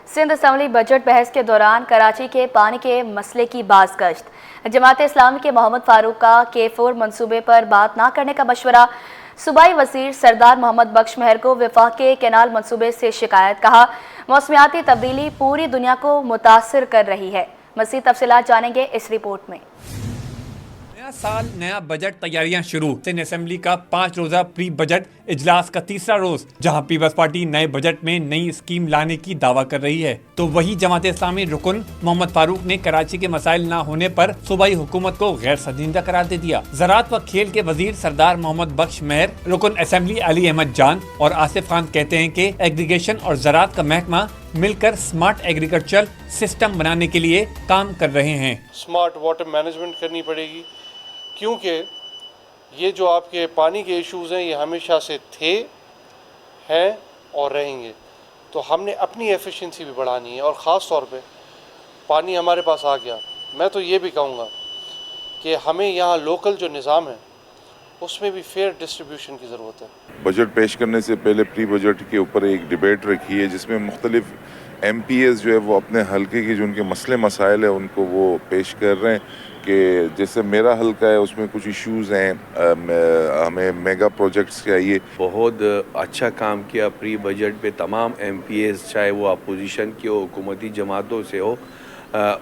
Sindh assembly budget बहस के दौरान कराची के पानी के मसले की बाज़गश्त। जमात इस्लामी के मोहम्मद फारूक का K4 मंसूबे पर बात न करने का मशवरा। सूबाई वज़ीर सरदार मोहम्मद बख्श महर को वफाकी कैनाल मंसूबे से शिकायत। कहा, मौसमियाती तब्दीली पूरी दुनिया को मुतासिर कर रही है। मज़ीद तफसीलात जानेंगे इस रिपोर्ट में। नया साल, नया बजट, तैयारियां शुरू। सिंध असेंबली का 5 रोजा प्री बजट इजलास का तीसरा रोज, जहां पीपल्स पार्टी नए बजट में नई स्कीम लाने की दावा कर रही है, तो वही जमात इस्लामी रुकन मोहम्मद फारूक ने कराची के मसाइल ना होने पर सूबाई हुकूमत को गैर संजीदा करार दे दिया। ज़राअत व खेल के वजीर सरदार मोहम्मद बख्श महर, रुकन असेंबली अली अहमद जान और आसिफ खान कहते हैं कि एग्रीगेशन और ज़राअत का महकमा मिलकर स्मार्ट एग्रीकल्चर सिस्टम बनाने के लिए काम कर रहे हैं। स्मार्ट वाटर मैनेजमेंट करनी पड़ेगी, क्योंकि ये जो आपके पानी के इश्यूज़ हैं ये हमेशा से थे, हैं और रहेंगे। तो हमने अपनी एफिशिएंसी भी बढ़ानी है, और ख़ास तौर पे पानी हमारे पास आ गया। मैं तो ये भी कहूँगा कि हमें यहाँ लोकल जो निज़ाम है उसमें भी फेयर डिस्ट्रीब्यूशन की ज़रूरत है। बजट पेश करने से पहले प्री बजट के ऊपर एक डिबेट रखी है, जिसमें मुख्तलिफ MPs जो है वो अपने हलके के जो उनके मसले मसाइल है उनको वो पेश कर रहे हैं कि जैसे मेरा हलका है उसमें कुछ इश्यूज़ हैं, हमें मेगा प्रोजेक्ट्स चाहिए। बहुत अच्छा काम किया प्री बजट पे तमाम MPs, चाहे वो अपोजिशन की हो, हुकूमती जमातों से हो,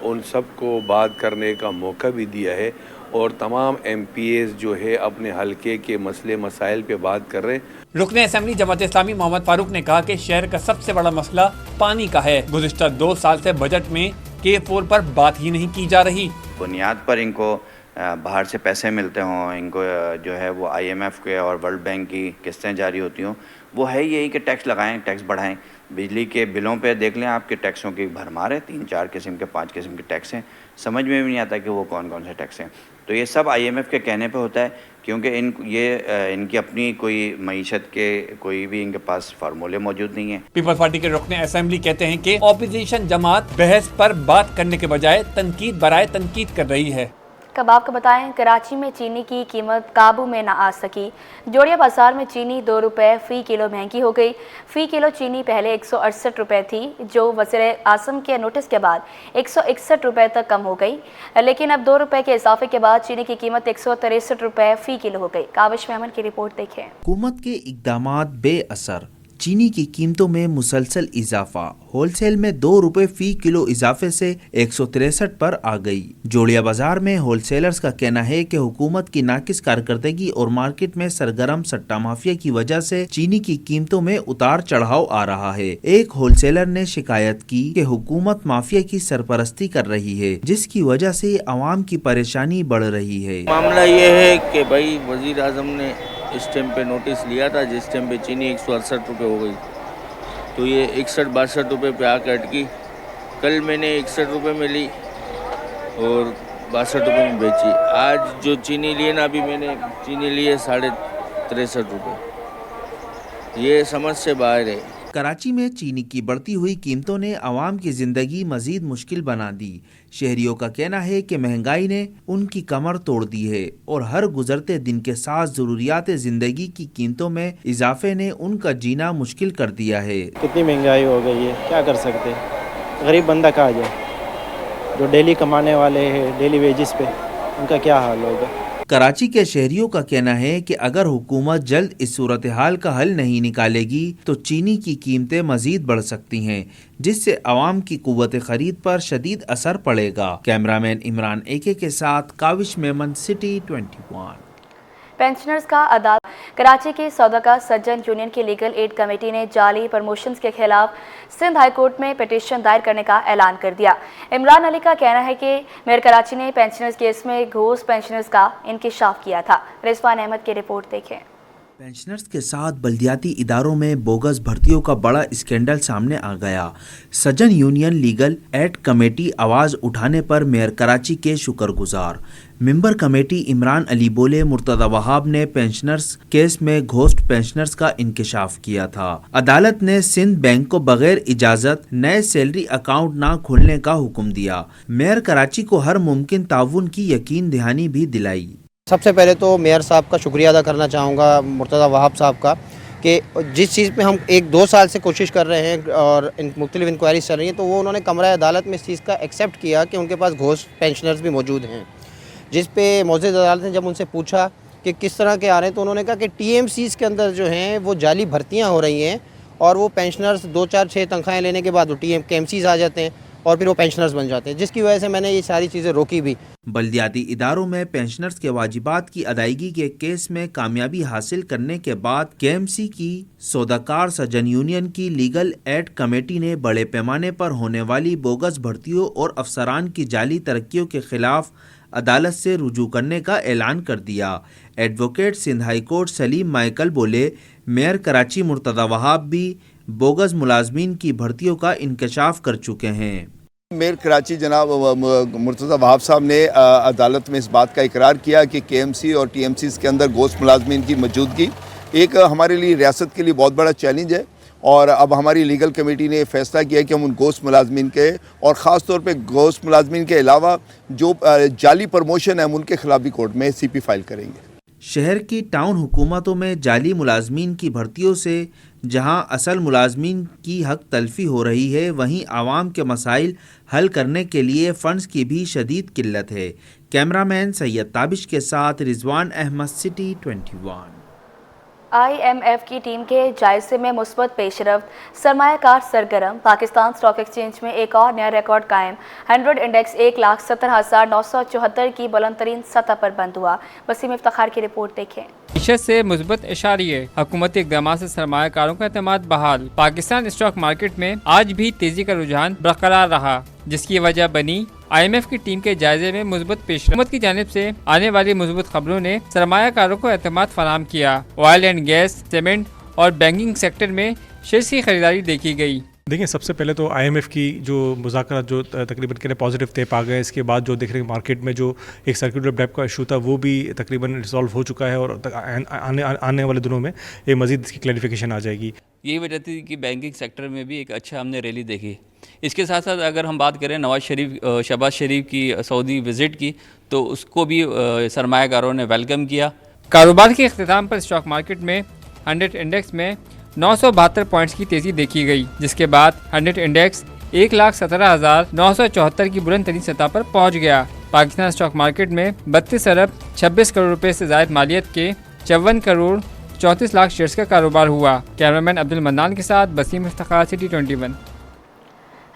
उन सब को बात करने का मौका भी दिया है, और तमाम MPs जो है अपने हलके के मसले मसाइल पे बात कर रहे हैं। रुकने असेंबली जमात इस्लामी मोहम्मद फारूक ने कहा कि शहर का सबसे बड़ा मसला पानी का है। गुज़िश्ता 2 साल से बजट में K4 पर बात ही नहीं की जा रही। बुनियाद पर इनको बाहर से पैसे मिलते हों, इनको जो है वो IMF के और वर्ल्ड बैंक की किस्तें जारी होती हों, वो है यही कि टैक्स लगाएं, टैक्स बढ़ाएं। बिजली के बिलों पे देख लें, आपके टैक्सों की भरमार है, 3-4 किस्म के 5 किस्म के टैक्स हैं, समझ में भी नहीं आता कि वो कौन कौन से टैक्स हैं। तो ये सब IMF के कहने पे होता है, क्योंकि इनकी अपनी कोई मईशत के कोई भी इनके पास फार्मूले मौजूद नहीं है। पीपल्स पार्टी के रुकने असेंबली कहते हैं कि ऑपोजिशन जमात बहस पर बात करने के बजाय तनकीद बराए तनकीद कर रही है। कबाब को बताएं, कराची में चीनी की कीमत काबू में न आ सकी। जोड़िया बाजार में चीनी 2 रुपये फ़ी किलो महंगी हो गई। फ़ी किलो चीनी पहले 168 रुपये थी, जो वज़ीर आज़म के नोटिस के बाद 161 रुपये तक कम हो गई, लेकिन अब 2 रुपये के इजाफे के बाद चीनी की कीमत 163 रुपये फ़ी किलो हो गई। काविश मेमन की रिपोर्ट देखें। हुकूमत के इक़दामात बेअसर, चीनी की कीमतों में मुसलसल इजाफा। होलसेल में 2 रुपये फ़ी किलो इजाफे से 163 पर आ गई। जोड़िया बाजार में होलसेलर्स का कहना है कि हुकूमत की नाकिस कारकर्दगी और मार्केट में सरगर्म सट्टा माफिया की वजह से चीनी की कीमतों में उतार चढ़ाव आ रहा है। एक होलसेलर ने शिकायत की कि हुकूमत माफिया की सरपरस्ती कर रही है, जिसकी वजह से आवाम की परेशानी बढ़ रही है। मामला ये है कि भाई वजीर आजम ने इस टाइम पे नोटिस लिया था, जिस टाइम पे चीनी 168 रुपये हो गई, तो ये 61-62 रुपये पे आकर अटकी। कल मैंने 61 रुपये में ली और 62 रुपये में बेची। आज जो चीनी ली ना, अभी मैंने चीनी ली है 63.5 रुपये। ये समझ से बाहर है। कराची में चीनी की बढ़ती हुई कीमतों ने आवाम की जिंदगी मजीद मुश्किल बना दी। शहरियों का कहना है कि महंगाई ने उनकी कमर तोड़ दी है और हर गुजरते दिन के साथ ज़रूरियात ज़िंदगी की कीमतों में इजाफे ने उनका जीना मुश्किल कर दिया है। कितनी महंगाई हो गई है, क्या कर सकते हैं। गरीब बंदा कहाँ जाए, जो डेली कमाने वाले हैं डेली वेजिस पे, उनका क्या हाल होगा। कराची के शहरियों का कहना है कि अगर हुकूमत जल्द इस सूरत हाल का हल नहीं निकालेगी तो चीनी की कीमतें मजीद बढ़ सकती हैं, जिससे आवाम की कुव्वत खरीद पर शदीद असर पड़ेगा। कैमरामैन इमरान AK के साथ काविश मेमन, सिटी 21। पेंशनर्स का अदालत। कराची की सौदागर सज्जन यूनियन की लीगल एड कमेटी ने जाली प्रमोशंस के खिलाफ सिंध हाई कोर्ट में पिटीशन दायर करने का ऐलान कर दिया। इमरान अली का कहना है कि मेयर कराची ने पेंशनर्स केस में घोष पेंशनर्स का इंकिशाफ किया था। रिजवान अहमद की रिपोर्ट देखें। पेंशनर्स के साथ बल्दियाती इदारों में बोगस भर्तियों का बड़ा स्कैंडल सामने आ गया। सज्जन यूनियन लीगल एड कमेटी आवाज़ उठाने पर मेयर कराची के शुक्रगुजार। मेंबर कमेटी इमरान अली बोले, मुर्तदा वहाब ने पेंशनर्स केस में घोस्ट पेंशनर्स का इंकिशाफ किया था। अदालत ने सिंध बैंक को बगैर इजाज़त नए सैलरी अकाउंट ना खोलने का हुक्म दिया। मेयर कराची को हर मुमकिन ताउन की यकीन दहानी भी दिलाई। सबसे पहले तो मेयर साहब का शुक्रिया अदा करना चाहूँगा, मुर्तज़ा वहाब साहब का, کہ جس چیز پہ ہم 1-2 سال سے کوشش کر رہے ہیں اور مختلف انکوائریز چل رہی ہیں، تو وہ انہوں نے کمرہ عدالت میں اس چیز کا ایکسیپٹ کیا کہ ان کے پاس گھوسٹ پینشنرز بھی موجود ہیں، جس پہ معزز عدالت نے جب ان سے پوچھا کہ کس طرح کے آ رہے ہیں تو انہوں نے کہا کہ ٹی ایم سیز کے اندر جو ہیں وہ جعلی بھرتیاں ہو رہی ہیں اور وہ پینشنرز 2-4-6 تنخواہیں لینے کے بعد وہ کے ایم سیز آ جاتے ہیں اور پھر وہ پینشنرز بن جاتے ہیں، جس کی وجہ سے میں نے یہ ساری چیزیں روکی بھی۔ بلدیاتی اداروں میں پینشنرز کے واجبات کی ادائیگی کے کیس میں کامیابی حاصل کرنے کے بعد کے ایم سی کی سوداکار سجن یونین کی لیگل ایڈ کمیٹی نے بڑے پیمانے پر ہونے والی بوگس بھرتیوں اور افسران کی جعلی ترقیوں کے خلاف عدالت سے رجوع کرنے کا اعلان کر دیا۔ ایڈوکیٹ سندھ ہائی کورٹ سلیم مائیکل بولے، میئر کراچی مرتضی وہاب بھی بوگس ملازمین کی بھرتیوں کا انکشاف کر چکے ہیں۔ میئر کراچی جناب مرتضی وہاب صاحب نے عدالت میں اس بات کا اقرار کیا کہ کے ایم سی اور ٹی ایم سیز کے اندر گوشت ملازمین کی موجودگی ایک ہمارے لیے ریاست کے لیے بہت بڑا چیلنج ہے، اور اب ہماری لیگل کمیٹی نے فیصلہ کیا کہ ہم ان گوشت ملازمین کے اور خاص طور پہ گوشت ملازمین کے علاوہ جو جعلی پروموشن ہے ہم ان کے خلاف بھی کورٹ میں سی پی فائل کریں گے۔ شہر کی ٹاؤن حکومتوں میں جعلی ملازمین کی بھرتیوں سے جہاں اصل ملازمین کی حق تلفی ہو رہی ہے، وہیں عوام کے مسائل حل کرنے کے لیے فنڈز کی بھی شدید قلت ہے۔ کیمرہ مین سید تابش کے ساتھ Rizwan Ahmed, city 21۔ I M F کی ٹیم کے جائزے میں مثبت پیش رفت، سرمایہ کار سرگرم، پاکستان اسٹاک ایکسچینج میں ایک اور نیا ریکارڈ قائم، 100 انڈیکس 1,70,974 کی بلند ترین سطح پر بند ہوا۔ وسیم افتخار کی رپورٹ دیکھیں۔ معیشت سے مثبت اشاریے، حکومتی اقدامات سے سرمایہ کاروں کا اعتماد بحال، پاکستان اسٹاک مارکیٹ میں آج بھی تیزی کا رجحان برقرار رہا، جس کی وجہ بنی آئی ایم ایف کی ٹیم کے جائزے میں مثبت پیش رفت۔ حکومت کی جانب سے آنے والی مثبت خبروں نے سرمایہ کاروں کو اعتماد فراہم کیا۔ آئل اینڈ گیس، سیمنٹ اور بینکنگ سیکٹر میں شیئرز کی خریداری دیکھی گئی۔ دیکھیں، سب سے پہلے تو آئی ایم ایف کی جو مذاکرات جو تقریباً کے پازیٹیو طے پا گئے، اس کے بعد جو دیکھ رہے ہیں مارکیٹ میں جو ایک سرکولر ڈیپ کا ایشو تھا وہ بھی تقریباً ریزالو ہو چکا ہے، اور آنے والے دنوں میں یہ مزید اس کی کلیریفیکیشن آ جائے گی۔ یہی وجہ تھی کہ بینکنگ سیکٹر میں بھی ایک اچھا ہم نے ریلی دیکھی۔ اس کے ساتھ ساتھ اگر ہم بات کریں شہباز شریف کی سعودی وزٹ کی، تو اس کو بھی سرمایہ کاروں نے ویلکم کیا۔ کاروبار کے اختتام پر اسٹاک مارکیٹ میں 100 انڈیکس میں 972 پوائنٹس کی تیزی دیکھی گئی، جس کے بعد 100 انڈیکس 1,17,974 کی بلند ترین سطح پر پہنچ گیا۔ پاکستان اسٹاک مارکیٹ میں 32 ارب 26 کروڑ روپے سے زائد مالیت کے 54 کروڑ 34 لاکھ شیئرز کا کاروبار ہوا۔ کیمرامین عبد المنان کے ساتھ بسیم افتخار، سٹی 21۔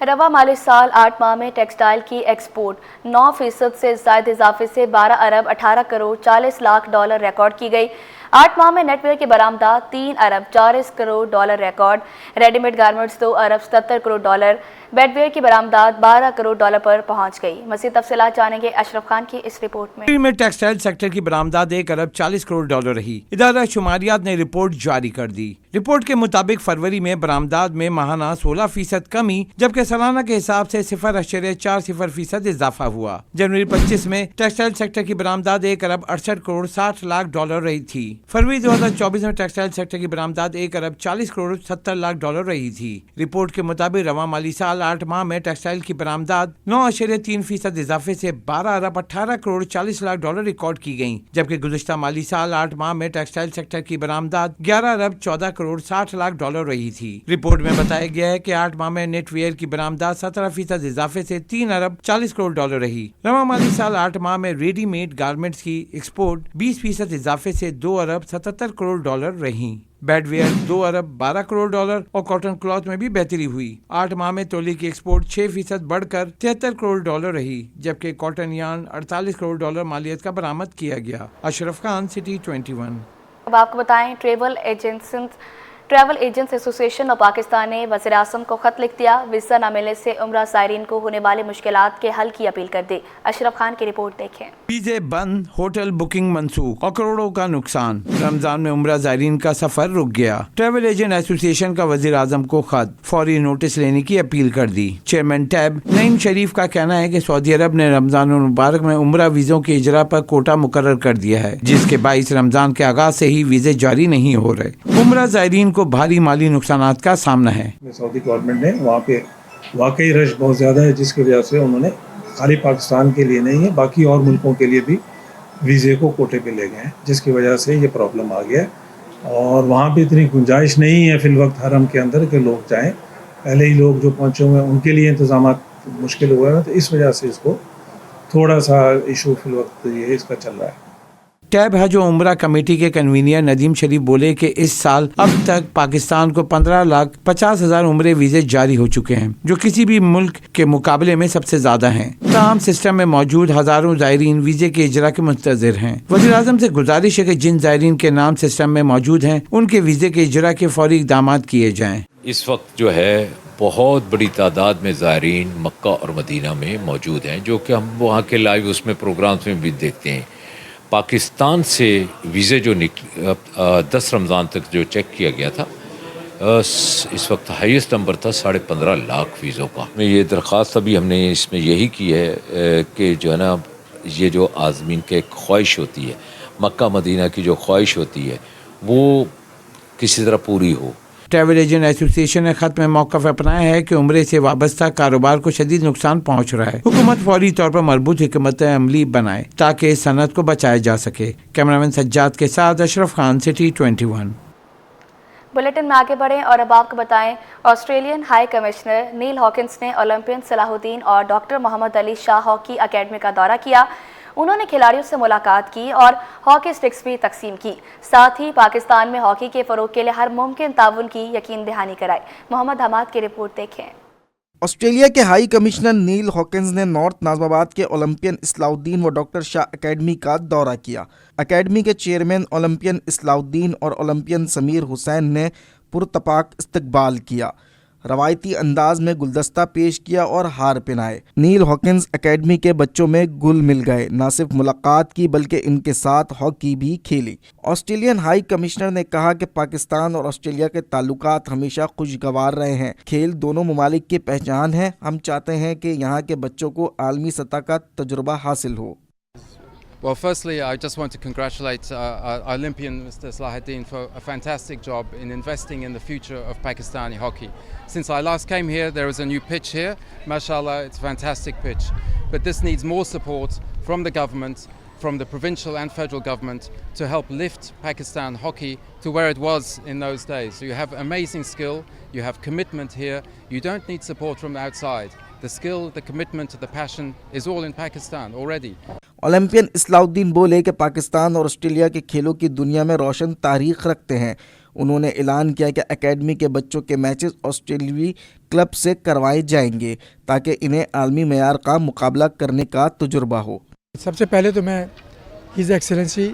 رواں مالی سال 8 ماہ میں ٹیکسٹائل کی ایکسپورٹ 9% سے زائد اضافے سے 12 ارب 18 کروڑ 40 لاکھ ڈالر ریکارڈ کی گئی۔ 8 ماہ میں نیٹ ویئر کی برآمدات 3 ارب 40 crore dollar record, ready made garments 2 ارب 77 کروڑ ڈالر، بیڈ ویئر کی برآمدات 12 کروڑ ڈالر پر پہنچ گئی۔ مزید تفصیلات جانیں گے اشرف خان کی اس رپورٹ میں۔ ٹیکسٹائل سیکٹر کی برآمدات 1 ارب 40 کروڑ ڈالر رہی۔ ادارہ شماریات نے رپورٹ جاری کر دی۔ رپورٹ کے مطابق فروری میں برآمدات میں ماہانہ 16% کمی، جبکہ سالانہ کے حساب سے 0.40% اضافہ ہوا۔ جنوری 25 میں ٹیکسٹائل سیکٹر کی برآمدات 1 ارب 68 کروڑ 60 لاکھ ڈالر رہی تھی۔ فروری 2024 میں ٹیکسٹائل سیکٹر کی برآمدات 1 ارب 40 کروڑ 70 لاکھ ڈالر رہی تھی۔ رپورٹ کے مطابق رواں مالی سال 8 ماہ میں ٹیکسٹائل کی برآمدات 9.3% اضافے سے 12 ارب 18 کروڑ 40 لاکھ ڈالر ریکارڈ کی گئیں، جبکہ گزشتہ مالی سال 8 ماہ میں ٹیکسٹائل سیکٹر کی برآمدات 11 ارب 14 کروڑ 60 لاکھ ڈالر رہی تھی۔ رپورٹ میں بتایا گیا ہے کہ 8 ماہ میں نیٹ ویئر کی برآمدات 17% اضافے سے 3 ارب 40 کروڑ ڈالر رہی۔ رواں مالی سال 8 ماہ میں ریڈی میڈ گارمنٹس کی ایکسپورٹ 20% اضافے سے 2 ارب 77 کروڑ ڈالر رہی۔ بیڈ ویئر 2 ارب 12 کروڑ ڈالر اور کاٹن کلاتھ میں بھی بہتری ہوئی۔ 8 ماہ میں تولی کی ایکسپورٹ 6% بڑھ کر 73 کروڑ ڈالر رہی، جبکہ کاٹن یارن 48 کروڑ ڈالر مالیت کا برآمد کیا گیا۔ اشرف خان، سٹی 21۔ اب آپ کو بتائیں، ٹریول ایجنٹس ایسوسی ایشن آف پاکستان نے وزیر اعظم کو خط لکھ دیا، ویزا نہ ملنے سے عمرہ زائرین کو ہونے والے مشکلات کے حل کی اپیل کر دی۔ اشرف خان کی رپورٹ دیکھیں۔ ویزے بند، ہوٹل بکنگ منسوخ اور کروڑوں کا نقصان، رمضان میں عمرہ زائرین کا سفر رک گیا۔ ٹریول ایجنٹ ایسوسی ایشن کا وزیر اعظم کو خط، فوری نوٹس لینے کی اپیل کر دی۔ چیئرمین ٹیب نعیم شریف کا کہنا ہے کہ سعودی عرب نے رمضان المبارک میں عمرہ ویزوں کے اجرا پر کوٹا مقرر کر دیا ہے، جس کے باعث رمضان کے آغاز سے ہی ویزے جاری نہیں ہو رہے۔ عمرہ زائرین کو بھاری مالی نقصانات کا سامنا ہے۔ سعودی گورنمنٹ نے وہاں پہ واقعی رش بہت زیادہ ہے، جس کی وجہ سے انہوں نے خالی پاکستان کے لیے نہیں ہے، باقی اور ملکوں کے لیے بھی ویزے کو کوٹے پہ لے گئے ہیں، جس کی وجہ سے یہ پرابلم آ گیا ہے۔ और वहाँ पे इतनी गुंजाइश नहीं है फिल वक्त हरम के अंदर कि लोग जाएं। पहले ही लोग जो पहुँचे हुए हैं उनके लिए इंतजाम मुश्किल हुआ है, तो इस वजह से इसको थोड़ा सा इशू फिल वक्त ये इसका चल रहा है। कैब हज व उम्रा कमेटी के कन्वीनर नदीम शरीफ बोले कि इस साल अब तक पाकिस्तान को 15,50,000 उम्रे वीजे जारी हो चुके हैं, जो किसी भी मुल्क के मुकाबले में सबसे ज्यादा हैं। तमाम सिस्टम में मौजूद हजारों ज़ायरीन वीजे के इजरा के मुंतज़िर हैं। वज़ीर-ए-आज़म से गुजारिश है कि जिन ज़ायरीन के नाम सिस्टम में मौजूद हैं उनके वीजे के इजरा के फौरी इक़दाम किए जाएँ। इस वक्त जो है बहुत बड़ी तादाद में ज़ायरीन मक्का और मदीना में मौजूद हैं, जो कि हम वहाँ के लाइव उसमें प्रोग्राम्स में भी देखते हैं। पाकिस्तान से वीज़े जो 10 रमज़ान तक जो चेक किया गया था, इस वक्त हाईएस्ट नंबर था 15.5 लाख वीज़ों का। ये दरख्वास्त अभी हमने इसमें यही की है कि जो है ना, ये जो आज़मीन के ख्वाहिश होती है, मक्का मदीना की जो ख्वाहिश होती है, वो किसी तरह पूरी हो। ट्रैवल एजेंट एसोसिएशन ने खत में मौक़िफ़ अपनाया है कि उम्रे से वाबस्ता कारोबार को शदीद नुकसान पहुँच रहा है। हुकूमत फौरी तौर पर मरबूत हिकमत अमली बनाए ताकि इस सनत को बचाया जा सके। कैमरामैन सज्जाद के साथ अशरफ खान, सिटी 21। बुलेटिन में आगे बढ़ें और अब आपको बताएं, Australian high commissioner Neil Hawkins ने ओलंपियन सलाहुद्दीन और doctor Mohammad Ali Shah hockey academy का दौरा किया। उन्होंने खिलाड़ियों से मुलाकात की और हॉकी स्टिक्स भी तकसीम की। साथ ही पाकिस्तान में हॉकी के फ़रोग के लिए हर मुमकिन ताउन की यकीन दहानी कराई। मोहम्मद हमाद की रिपोर्ट देखें। ऑस्ट्रेलिया के हाई कमिश्नर नील हॉकिंस ने नॉर्थ नाज़िमाबाद के ओलंपियन इस्लाउद्दीन व डॉक्टर शाह अकेडमी का दौरा किया। अकेडमी के चेयरमैन ओलंपियन इस्लाउद्दीन और ओलंपियन समीर हुसैन ने पुरतपाक इस्तकबाल किया, रवायती अंदाज में गुलदस्ता पेश किया और हार पहनाए। नील हॉकिंस अकेडमी के बच्चों में गुल मिल गए, न सिर्फ मुलाकात की बल्कि इनके साथ हॉकी भी खेली। ऑस्ट्रेलियन हाई कमिश्नर ने कहा कि पाकिस्तान और ऑस्ट्रेलिया के ताल्लुकात हमेशा खुशगवार रहे हैं। खेल दोनों ममालिक की पहचान है। हम चाहते हैं कि यहाँ के बच्चों को आलमी सतह का तजुर्बा हासिल हो। Well, firstly, I just want to congratulate our Olympian Mr. Salahuddin for a fantastic job in investing in the future of Pakistani hockey. Since I last came here, there is a new pitch here. Mashallah, it's a fantastic pitch. But this needs more support from the government, from the provincial and federal government, to help lift Pakistan hockey to where it was in those days. So you have amazing skill, you have commitment here, you don't need support from outside. The skill, the commitment, the passion is all in Pakistan already. Olympian Islahuddin बोले कि पाकिस्तान और Australia के खेलों की दुनिया में रोशन तारीख रखते हैं। उन्होंने ऐलान किया कि एकेडमी के बच्चों के मैचेस ऑस्ट्रेलियाई क्लब से करवाए जाएंगे ताकि इन्हें आलमी मेयार का मुकाबला करने का तजुर्बा हो। सबसे पहले तो मैं his excellency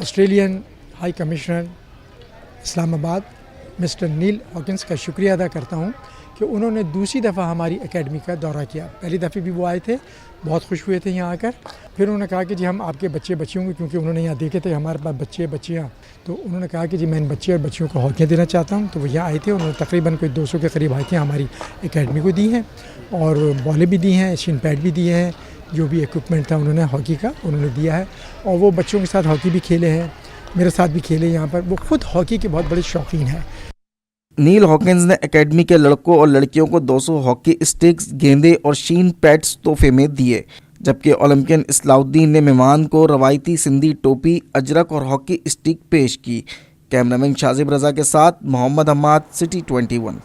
Australian high commissioner Islamabad mister Neil Hawkins का शुक्रिया अदा करता हूँ कि उन्होंने दूसरी दफ़ा हमारी एकेडमी का दौरा किया। पहली दफ़े भी वो आए थे, बहुत खुश हुए थे यहाँ आकर। फिर उन्होंने कहा कि जी हम आपके बच्चे बच्चियों को, क्योंकि उन्होंने यहाँ देखे थे हमारे पास बच्चे बच्चियाँ, तो उन्होंने कहा कि जी मैं इन बच्चे और बच्चियों को हॉकियाँ देना चाहता हूँ। तो वो यहाँ आए थे, उन्होंने तकरीबन कोई 200 के करीब हॉकियाँ हमारी एकेडमी को दी हैं और बॉलें भी दी हैं, शिन पैड भी दिए हैं, जो भी इक्विपमेंट था उन्होंने हॉकी का उन्होंने दिया है। और वो बच्चों के साथ हॉकी भी खेले हैं, मेरे साथ भी खेले यहाँ पर। वो खुद हॉकी के बहुत बड़े शौकीन हैं। नील हॉकिंस ने एकेडमी के लड़कों और लड़कियों को 200 हॉकी स्टिक्स, गेंदे और शीन पैड्स तोहफे में दिए, जबकि ओलंपियन इस्लाउद्दीन ने मेहमान को रवायती सिंधी टोपी, अजरक और हॉकी स्टिक पेश की। कैमरामैन शाजिब रजा के साथ मोहम्मद हमाद, सिटी 21।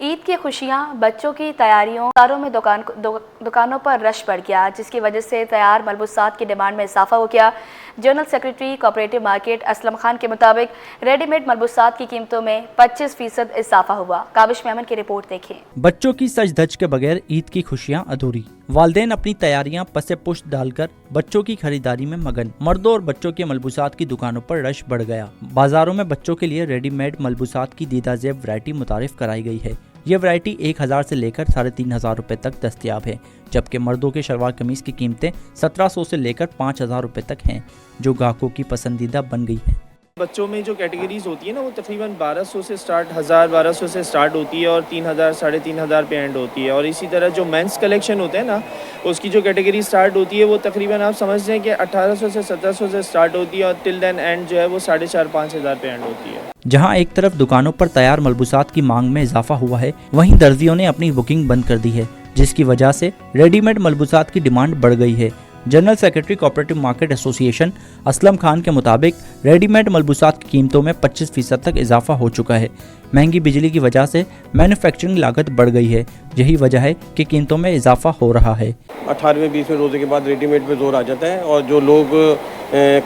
ईद की खुशियां, बच्चों की तैयारियों, बाजारों में दुकानों पर रश बढ़ गया, जिसकी वजह से तैयार मलबूसात की डिमांड में इजाफा हो गया। General secretary cooperative market Aslam Khan के मुताबिक रेडीमेड मलबूसात की कीमतों में 25% इजाफा हुआ। काबिश मेमन की रिपोर्ट देखें। बच्चों की सज धज के बगैर ईद की खुशियां अधूरी। वालिदैन अपनी तैयारियां पसे पुश्त डालकर बच्चों की खरीदारी में मगन। मर्दों और बच्चों के मलबूसात की दुकानों पर रश बढ़ गया। बाजारों में बच्चों के लिए रेडीमेड मलबूसात की दीदा ज़ेब वैरायटी मुतारिफ कराई गई है। ये वैरायटी 1000 से लेकर 3500 रुपए तक दस्तियाब है, जबकि मर्दों के शलवार कमीज की कीमतें 1700 से लेकर 5000 रुपए तक हैं, जो ग्राहकों की पसंदीदा बन गई है। बच्चों में जो कैटेगरीज होती है ना, वो तकरीबन 1200 से स्टार्ट 1000-1200 से स्टार्ट होती है और 3000-3500 पे एंड होती है। और इसी तरह जो मेंस कलेक्शन होते हैं ना, उसकी जो कैटेगरी स्टार्ट होती है वो तकरीबन आप समझ लें कि 1800 से 1700 से स्टार्ट होती है और टिल देन एंड जो है वो 4500-5000 पे एंड होती है। जहां एक तरफ दुकानों पर तैयार मलबूसात की मांग में इजाफा हुआ है, वहीं दर्जियों ने अपनी बुकिंग बंद कर दी है, जिसकी वजह से रेडीमेड मलबूसात की डिमांड बढ़ गई है। General secretary cooperative market association Aslam Khan के मुताबिक रेडीमेड मलबूसात की कीमतों में 25% तक इजाफा हो चुका है। महंगी बिजली की वजह से मैन्युफैक्चरिंग लागत बढ़ गई है, यही वजह है कि कीमतों में इजाफा हो रहा है। 18वें 20वें रोज़े के बाद रेडीमेड पे जोर आ जाता है और जो लोग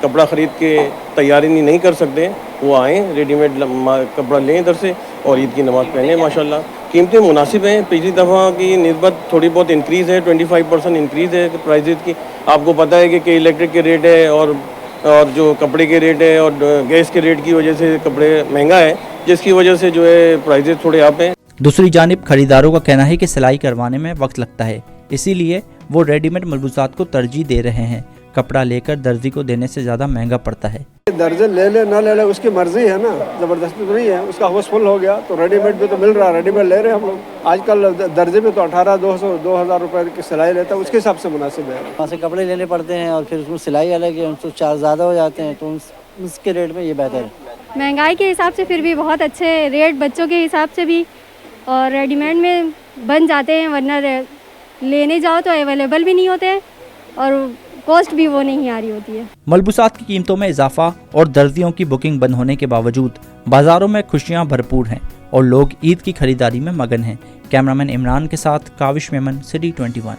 कपड़ा ख़रीद के तैयारी नहीं कर सकते वो आएँ, रेडीमेड कपड़ा लें इधर से और ईद की नमाज़ पहने। माशाल्लाह कीमतें मुनासिब हैं, पिछली दफ़ा की निस्बत थोड़ी बहुत इंक्रीज़ है, 25% इंक्रीज़ है प्राइजेज़ की। आपको पता है कि इलेक्ट्रिक के रेट है और जो कपड़े के रेट है और गैस के रेट की वजह से कपड़े महंगा है, जिसकी वजह से जो है प्राइजेज़ थोड़े अप हैं। दूसरी जानिब खरीदारों का कहना है कि सिलाई करवाने में वक्त लगता है, इसीलिए वो रेडीमेड मलबूसात को तरजीह दे रहे हैं। कपड़ा लेकर दर्जी को देने से ज़्यादा महंगा पड़ता है। दर्जन ले ले ना ले ले उसकी मर्जी है ना, ज़बरदस्ती तो नहीं है। उसका हाउसफुल हो गया तो रेडीमेड पे तो मिल रहा है, रेडीमेड ले रहे हैं हम लोग। आजकल दर्जे पे तो 1800-2000 रुपए की सिलाई लेता है, उसके हिसाब से मुनासिब है। वहाँ से कपड़े लेने पड़ते हैं और फिर उसमें सिलाई अलग है, उनको चार्ज ज़्यादा हो जाते हैं, तो उसके रेट में ये बेहतर है। महंगाई के हिसाब से फिर भी बहुत अच्छे रेट, बच्चों के हिसाब से भी, और रेडीमेड में बन जाते हैं, वरना लेने जाओ तो अवेलेबल भी नहीं होते हैं और कॉस्ट भी वो नहीं आ रही होती है। मलबूसात की कीमतों में इजाफा और दर्जियों की बुकिंग बंद होने के बावजूद बाजारों में खुशियां भरपूर हैं और लोग ईद की खरीदारी में मगन हैं। कैमरामैन इमरान के साथ काविश मेमन, सिटी 21।